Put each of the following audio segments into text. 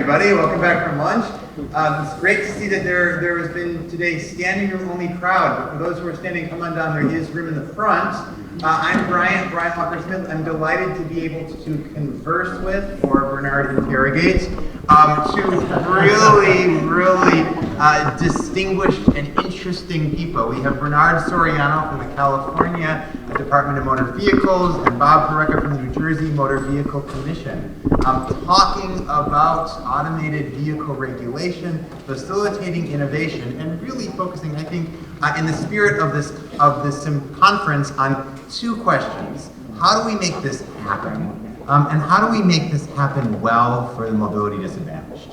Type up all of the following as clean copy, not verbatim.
everybody. Welcome back from lunch. It's great to see that there has been today standing room only crowd. But for those who are standing, come on down. There is room in the front. I'm Brian Walker-Smith. I'm delighted to be able to converse with, or Bernard interrogate, two really distinguished and interesting people. We have Bernard Soriano from the California Department of Motor Vehicles and Bob Parecka from the New Jersey Motor Vehicle Commission, talking about automated vehicle regulation, facilitating innovation, and really focusing, I think, in the spirit of this conference on two questions. How do we make this happen? And how do we make this happen well for the mobility disadvantaged?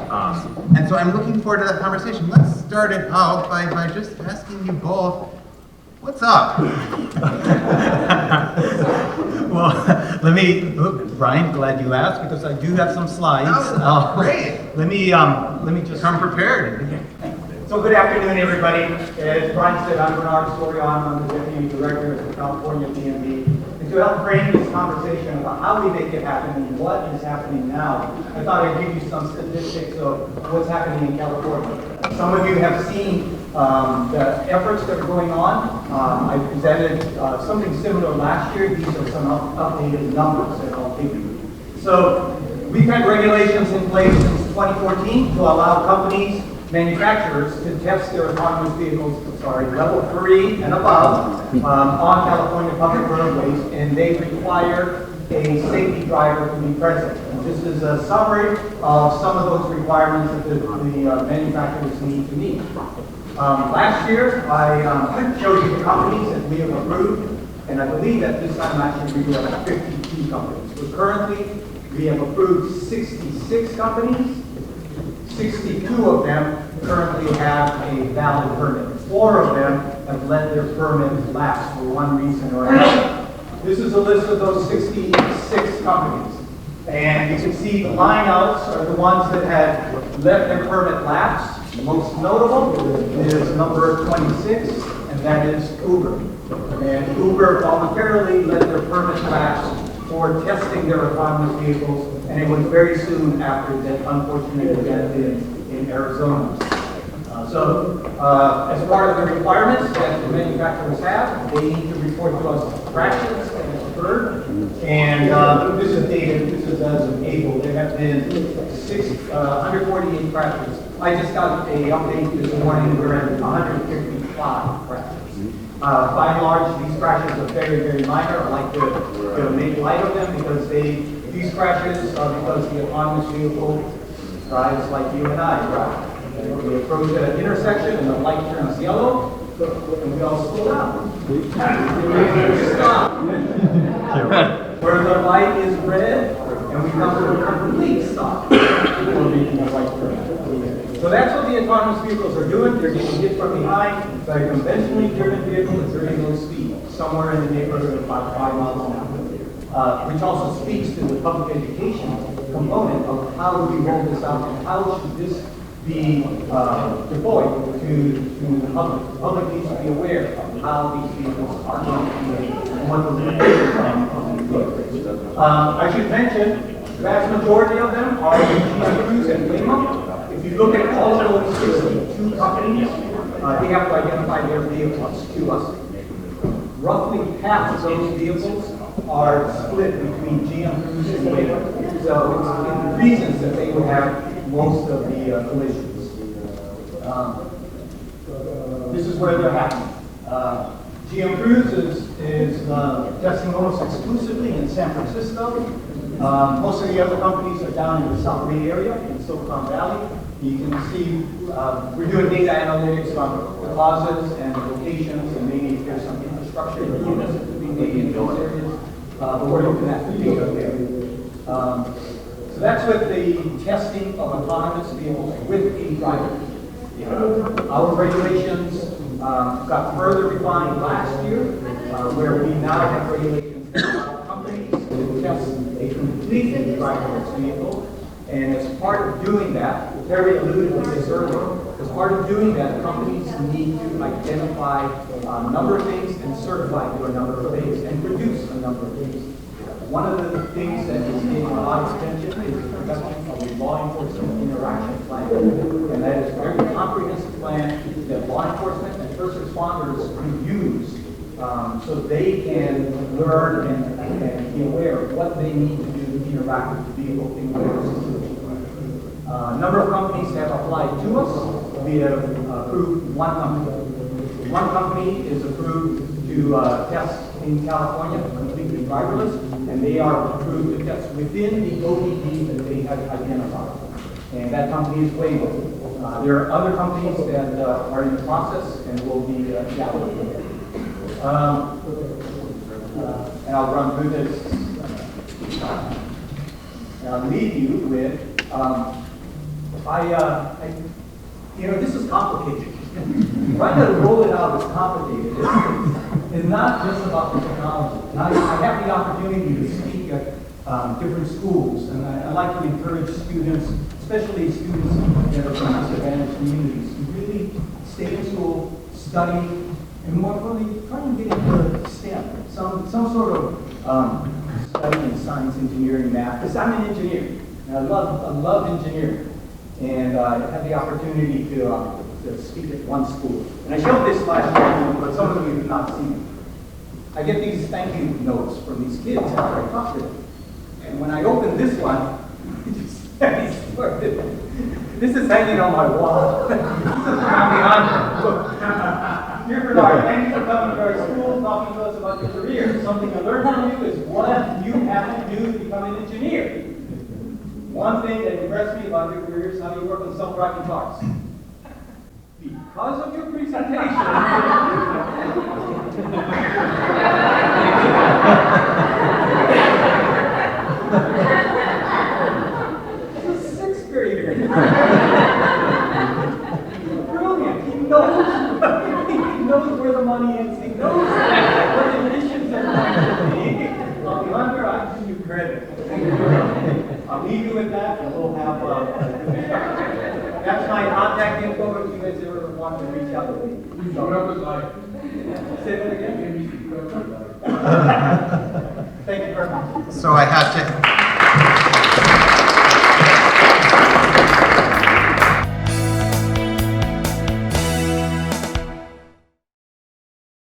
And so I'm looking forward to that conversation. Let's start it out by just asking you both, what's up? Well, Brian, glad you asked, because I do have some slides. Oh, great. Let me just come prepared. So good afternoon, everybody. As Brian said, I'm Bernard Soriano. I'm the Deputy Director of the California DMV. And to help frame this conversation about how we make it happen and what is happening now, I thought I'd give you some statistics of what's happening in California. Some of you have seen the efforts that are going on. I presented something similar last year. These are some updated numbers that I'll give you. So we've had regulations in place since 2014 to allow companies, manufacturers to test their autonomous vehicles, level 3 and above, on California public roadways, and they require a safety driver to be present. And this is a summary of some of those requirements that the manufacturers need to meet. Last year, I showed you the companies that we have approved, and I believe at this time last year we have 52 companies. But currently, we have approved 66 companies. 62 of them currently have a valid permit. 4 of them have let their permit lapse for one reason or another. This is a list of those 66 companies. And you can see the lineouts are the ones that had let their permit lapse. The most notable is number 26, and that is Uber. And Uber voluntarily let their permit lapse for testing their autonomous vehicles, and it was very soon after that unfortunate event in Arizona. As part of the requirements that the manufacturers have, they need to report to us crashes that have occurred. And this is data, this is as of April. There have been 148 crashes. I just got an update this morning, we're at 155 crashes. By and large, these crashes are very minor. I like to make light of them because these crashes are because the autonomous vehicle drives like you and I drive. And we approach an intersection and the light turns yellow, and we all slow down. We stop. Where the light is red, and we come to a complete stop before making a right turn. So that's what the autonomous vehicles are doing. They're getting hit from behind by a conventionally driven vehicle at very low speed, somewhere in the neighborhood of about 5 miles an hour, which also speaks to the public education component of how do we roll this out and how should this be deployed to the public. The public needs to be aware of how these vehicles are being and what the limitations are. I should mention, the vast majority of them are in GM Cruise and Waymo. If you look at all of those 62 companies, they have to identify their vehicles to us. Roughly half of those vehicles are split between GM Cruise and Waymo. So it's in the reasons that they would have most of the collisions. This is where they're happening. GM Cruise is testing almost exclusively in San Francisco. Most of the other companies are down in the South Bay area, in Silicon Valley. You can see we're doing data analytics on the causes and the locations, and maybe if there's some infrastructure improvements that could be made in those areas. But we're looking at the data there. So that's with the testing of autonomous vehicles with a driver. Our regulations got further refined last year, where we now have regulations that allow companies to test a completely driverless vehicle. And as part of doing that, Terry alluded to this earlier, as part of doing that, companies need to identify a number of things and certify to a number of things and produce a number of things. One of the things that is getting a lot of attention is the production of a law enforcement interaction plan. And that is a very comprehensive plan that law enforcement and first responders can use so they can learn and be aware of what they need to do to interact with the vehicle in whatever situation. A number of companies have applied to us. We have approved one company. One company is approved to test in California, completely driverless, and they are approved to test within the ODD that they have identified. And that company is Waymo. There are other companies that are in the process and will be evaluated. And I'll run through this. And I'll leave you with, this is complicated. Trying to roll it out is complicated. It's not just about the technology. And I have the opportunity to speak at different schools, and I like to encourage students, especially students that are from disadvantaged communities, to really stay in school, study, and more importantly, try and get into STEM, some sort of study in science, engineering, math, because I'm an engineer, and I love engineering. And I had the opportunity to speak at one school. And I showed this last year, but some of you have not seen it. I get these thank you notes from these kids after I talk to them. And when I opened this one, this is hanging on my wall. This is behind look. Dear Bernard, thank you for coming to our school, talking to us about your career. Something I learned from you is what you have to do to become an engineer. One thing that impressed me about your career is how you work on self-driving cars. Because of your presentation, he's a sixth grader. Brilliant. He knows where the money is. He knows what the missions are going to be. Under, I give you credit. I'll leave you with that, and we'll have that's my contact info if you guys ever want to reach out to me. Say that again. Thank you very much. So I have to